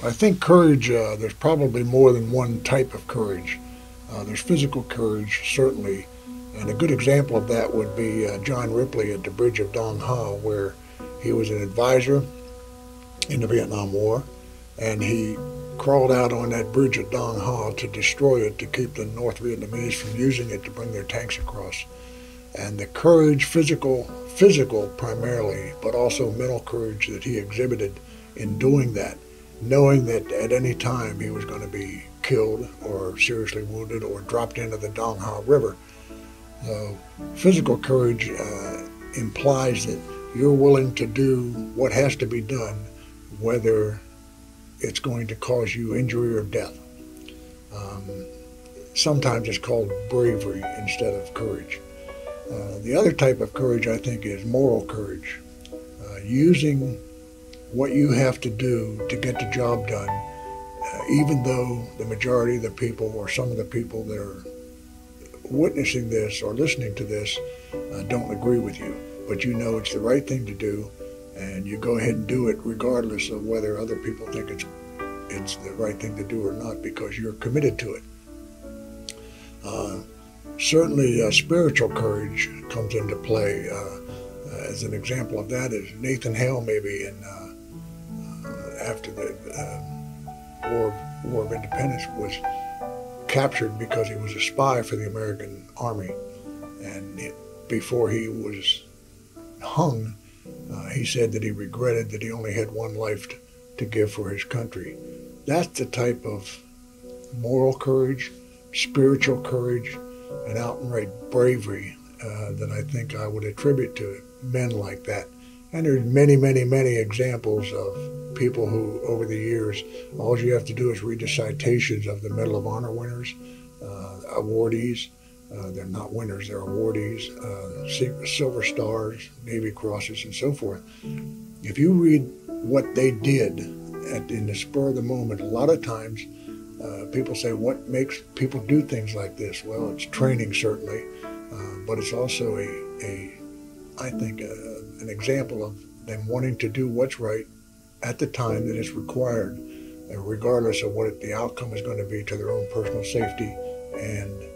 I think courage, there's probably more than one type of courage. There's physical courage, certainly, and a good example of that would be John Ripley at the Bridge of Dong Ha, where he was an advisor in the Vietnam War, and he crawled out on that bridge at Dong Ha to destroy it to keep the North Vietnamese from using it to bring their tanks across. And the courage, physical primarily, but also mental courage that he exhibited in doing that, knowing that at any time he was going to be killed or seriously wounded or dropped into the Dong Ha River. So physical courage implies that you're willing to do what has to be done, whether it's going to cause you injury or death. Um, Sometimes it's called bravery instead of courage. The other type of courage, I think, is moral courage, using what you have to do to get the job done, even though the majority of the people or some of the people that are witnessing this or listening to this don't agree with you. But you know it's the right thing to do, and you go ahead and do it regardless of whether other people think it's the right thing to do or not, because you're committed to it. Certainly, spiritual courage comes into play. As an example of that is Nathan Hale, maybe after the War of Independence, was captured because he was a spy for the American Army, and before he was hung, he said that he regretted that he only had one life to give for his country. That's the type of moral courage, spiritual courage, and outright bravery that I think I would attribute to men like that. And there's many, many, many examples of people who, over the years, all you have to do is read the citations of the Medal of Honor winners, awardees. They're not winners, they're awardees, Silver Stars, Navy Crosses, and so forth. If you read what they did in the spur of the moment, a lot of times people say, what makes people do things like this? Well, it's training, certainly, but it's also I think, an example of them wanting to do what's right at the time that it's required, regardless of what the outcome is going to be to their own personal safety and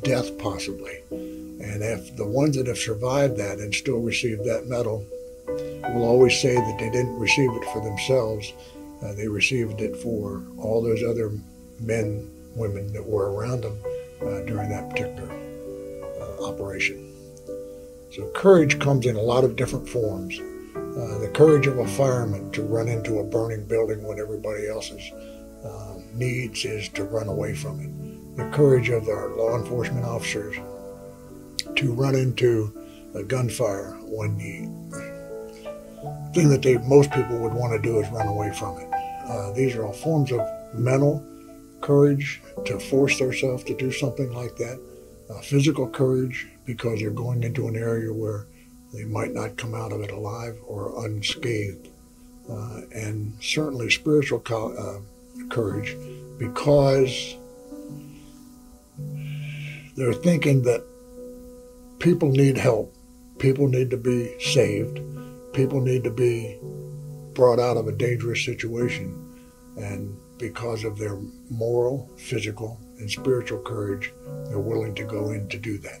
death, possibly. And if the ones that have survived that and still receive that medal will always say that they didn't receive it for themselves, they received it for all those other men, women that were around them during that particular operation. So courage comes in a lot of different forms. The courage of a fireman to run into a burning building when everybody else's needs is to run away from it. The courage of our law enforcement officers to run into a gunfire when the thing that most people would want to do is run away from it. These are all forms of mental courage to force themselves to do something like that. Physical courage because they're going into an area where they might not come out of it alive or unscathed. And certainly spiritual courage because they're thinking that people need help, people need to be saved, people need to be brought out of a dangerous situation, and because of their moral, physical, and spiritual courage, they're willing to go in to do that.